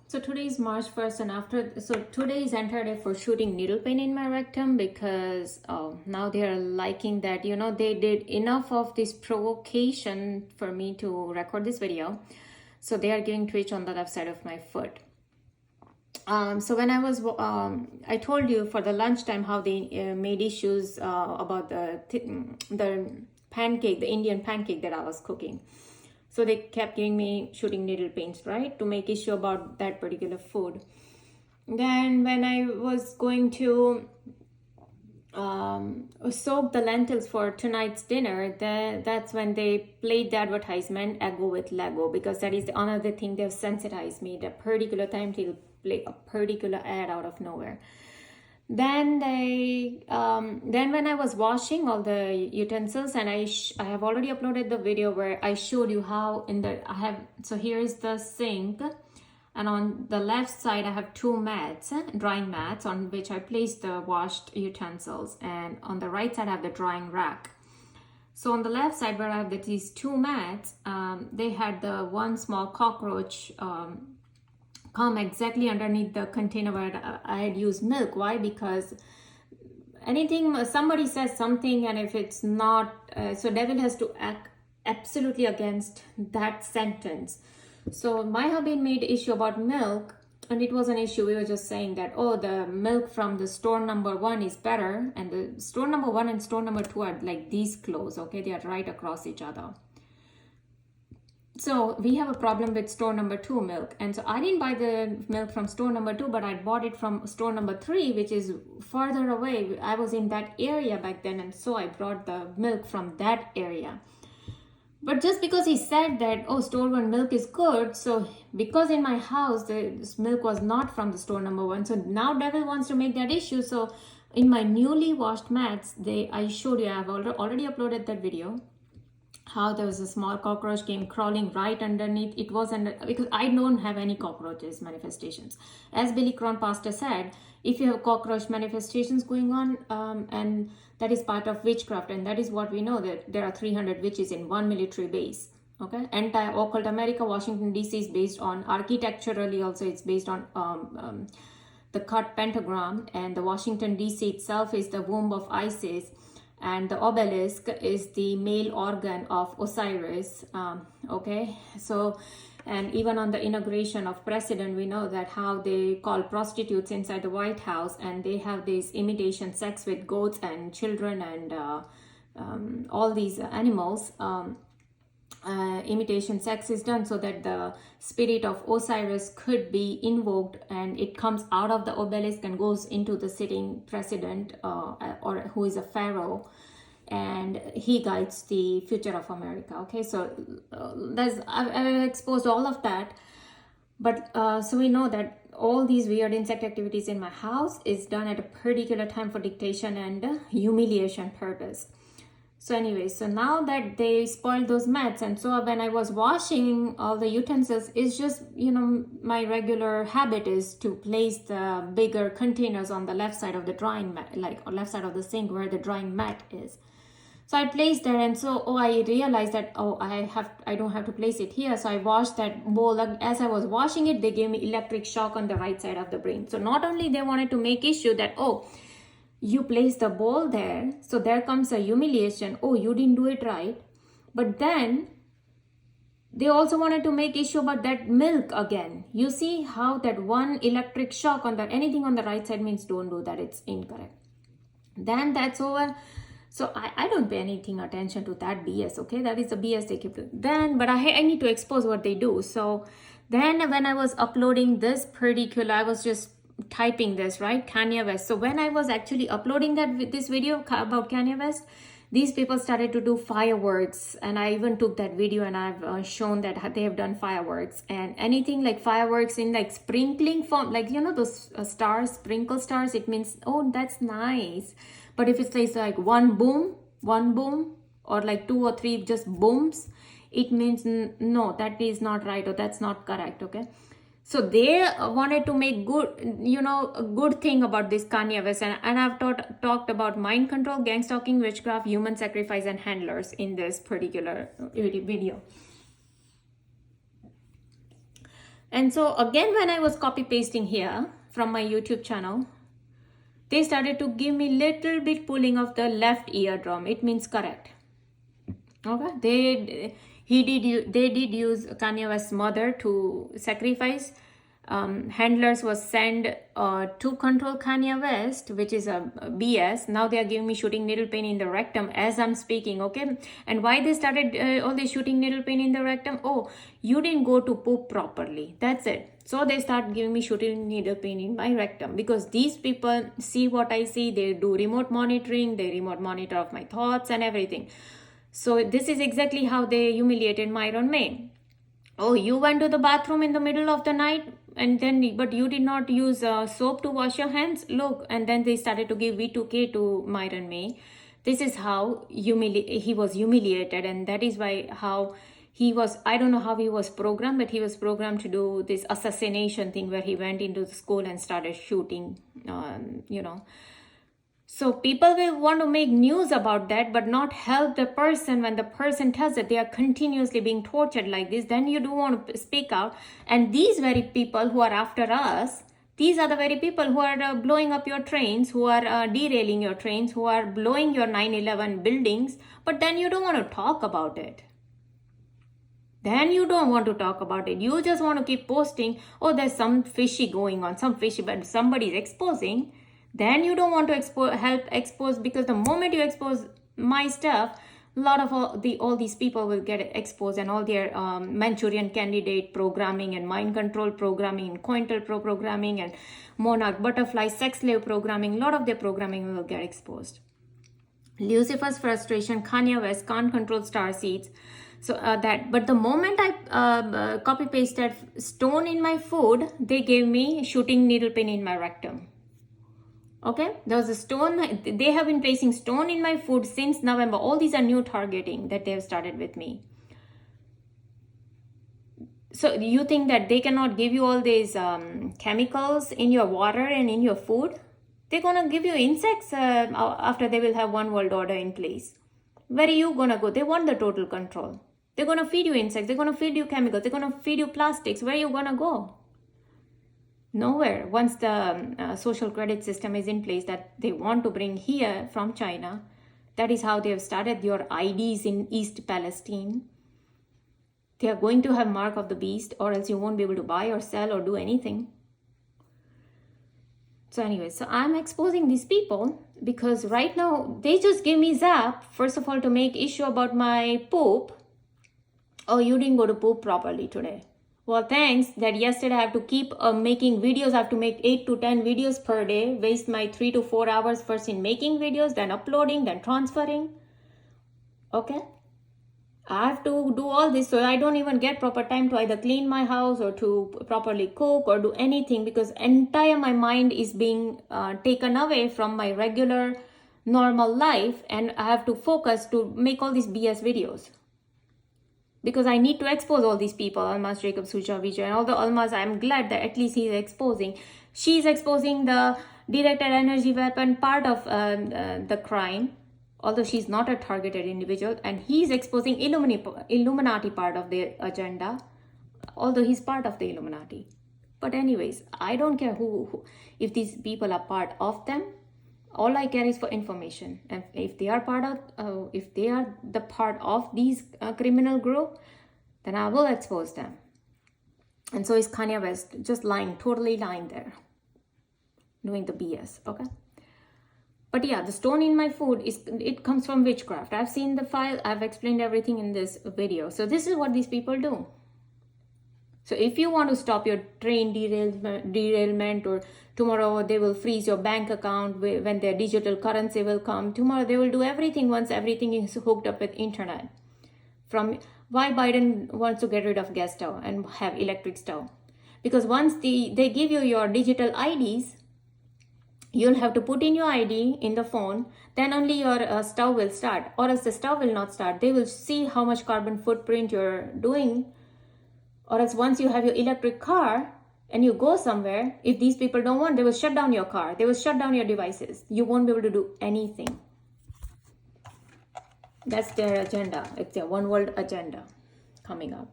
So today is March 1st, and today is entire day for shooting needle pain in my rectum because now they are liking that, they did enough of this provocation for me to record this video. So they are giving twitch on the left side of my foot. So when I told you for the lunchtime how they made issues about the pancake, the Indian pancake that I was cooking. So they kept giving me shooting needle pains, right, to make issue about that particular food. Then when I was going to soak the lentils for tonight's dinner, that's when they played the advertisement Eggo with Lego, because that is another thing they've sensitized me. The particular time they'll play a particular ad out of nowhere. Then when I was washing all the utensils, and I have already uploaded the video where I showed you how so here's the sink, and on the left side I have two mats, drying mats, on which I placed the washed utensils, and on the right side I have the drying rack. So on the left side where I have these two mats, they had the one small cockroach come exactly underneath the container where I had used milk. Why? Because somebody says something, and if it's not, so devil has to act absolutely against that sentence. So my hubby made issue about milk, and it was an issue. We were just saying that, oh, the milk from the store number 1 is better, and the store number 1 and store number 2 are like these close, okay? They are right across each other. So we have a problem with store number 2 milk, and so I didn't buy the milk from store number 2, but I bought it from store number 3, which is farther away. I was in that area back then, and so I brought the milk from that area. But just because he said that, oh, store 1 milk is good, so because in my house this milk was not from the store number 1, so now devil wants to make that issue. So in my newly washed mats, I showed you, I have already uploaded that video, how there was a small cockroach came crawling right underneath. It was because I don't have any cockroaches manifestations. As Billy Cron Pastor said, if you have cockroach manifestations going on, and that is part of witchcraft, and that is what we know, that there are 300 witches in one military base. Okay, anti-occult America, Washington DC is based on, architecturally also it's based on the cut pentagram, and the Washington DC itself is the womb of Isis, and the obelisk is the male organ of Osiris. Okay, so, and even on the inauguration of president, we know that how they call prostitutes inside the White House, and they have this imitation sex with goats and children and all these animals. Imitation sex is done so that the spirit of Osiris could be invoked, and it comes out of the obelisk and goes into the sitting president, or who is a pharaoh, and he guides the future of America. Okay, so I've exposed all of that, but so we know that all these weird insect activities in my house is done at a particular time for dictation and humiliation purpose. So anyway, so now that they spoiled those mats, and so when I was washing all the utensils, it's just, my regular habit is to place the bigger containers on the left side of the drying mat, like on left side of the sink where the drying mat is. So I placed there, and so I realized that I don't have to place it here. So I washed that bowl. As I was washing it, they gave me electric shock on the right side of the brain. So not only they wanted to make issue that, you place the bowl there, so there comes a humiliation, you didn't do it right, but then they also wanted to make issue about that milk again. You see how that one electric shock on that, anything on the right side means don't do that, it's incorrect. Then that's over. So I don't pay anything attention to that BS, okay? That is the BS they keep doing. Then, but I need to expose what they do. So then when I was uploading this particular, I was just typing this, right, Kanye West. So when I was actually uploading this video about Kanye West, these people started to do fireworks, and I even took that video and I've shown that they have done fireworks, and anything like fireworks in like sprinkling form, like those stars, sprinkle stars, it means, oh, that's nice. But if it's like one boom, or like 2 or 3 just booms, it means no, that is not right, or that's not correct. Okay, so they wanted to make a good thing about this Kanye West, and I've talked about mind control, gang stalking, witchcraft, human sacrifice, and handlers in this particular video. And so again, when I was copy pasting here from my YouTube channel, they started to give me little bit pulling of the left eardrum. It means correct. Okay, they did use Kanye West's mother to sacrifice. Handlers was sent to control Kanye West, which is a BS. Now they are giving me shooting needle pain in the rectum as I'm speaking. Okay, and why they started all this shooting needle pain in the rectum? Oh, you didn't go to poop properly. That's it. So they start giving me shooting needle pain in my rectum, because these people see what I see. They do remote monitoring. They remote monitor of my thoughts and everything. So this is exactly how they humiliated Myron May. Oh, you went to the bathroom in the middle of the night, and then but you did not use soap to wash your hands. Look, and then they started to give V2K to Myron May. This is how he was humiliated, and that is why how he was. I don't know how he was programmed, but he was programmed to do this assassination thing where he went into the school and started shooting. So people will want to make news about that, but not help the person when the person tells that they are continuously being tortured like this. Then you do want to speak out. And these very people who are after us, these are the very people who are blowing up your trains, who are derailing your trains, who are blowing your 9/11 buildings. But then you don't want to talk about it. Then you don't want to talk about it. You just want to keep posting, oh, there's some fishy going on, some fishy, but somebody's exposing. Then you don't want to help expose, because the moment you expose my stuff, a lot of all these people will get exposed, and all their Manchurian Candidate programming and mind control programming and COINTELPRO programming and Monarch Butterfly sex slave programming, a lot of their programming will get exposed. Lucifer's frustration, Kanye West can't control StarSeeds. So but the moment I copy pasted stone in my food, they gave me shooting needle pain in my rectum. Okay, there was a stone. They have been placing stone in my food since November. All these are new targeting that they have started with me. So you think that they cannot give you all these chemicals in your water and in your food? They're gonna give you insects after they will have one world order in place. Where are you gonna go? They want the total control. They're gonna feed you insects. They're gonna feed you chemicals. They're gonna feed you plastics. Where are you gonna go? Nowhere. Once the social credit system is in place that they want to bring here from China, that is how they have started your IDs in East Palestine. They are going to have mark of the beast, or else you won't be able to buy or sell or do anything. So anyway, so I'm exposing these people because right now they just give me zap, first of all, to make issue about my poop. Oh, you didn't go to poop properly today. Well, thanks that yesterday I have to keep making videos. I have to make 8 to 10 videos per day, waste my 3 to 4 hours first in making videos, then uploading, then transferring. Okay? I have to do all this, so I don't even get proper time to either clean my house or to properly cook or do anything, because entire my mind is being taken away from my regular normal life, and I have to focus to make all these BS videos. Because I need to expose all these people, Almas, Jacob, Suja, Vijay, and all the Almas. I'm glad that at least he's exposing. She's exposing the directed energy weapon part of the crime, although she's not a targeted individual. And he's exposing Illuminati part of the agenda, although he's part of the Illuminati. But anyways, I don't care who if these people are part of them. All I care is for information, and if they are the part of these criminal group, then I will expose them. And so is Kanye West, just totally lying there, doing the BS. Okay. But yeah, the stone in my food it comes from witchcraft. I've seen the file. I've explained everything in this video. So this is what these people do. So if you want to stop your train derailment, or tomorrow they will freeze your bank account when their digital currency will come. Tomorrow they will do everything once everything is hooked up with internet. From why Biden wants to get rid of gas stove and have electric stove. Because once they give you your digital IDs, you'll have to put in your ID in the phone, then only your stove will start, or else the stove will not start. They will see how much carbon footprint you're doing. Or else once you have your electric car and you go somewhere, if these people don't want, they will shut down your car. They will shut down your devices. You won't be able to do anything. That's their agenda. It's their one world agenda coming up.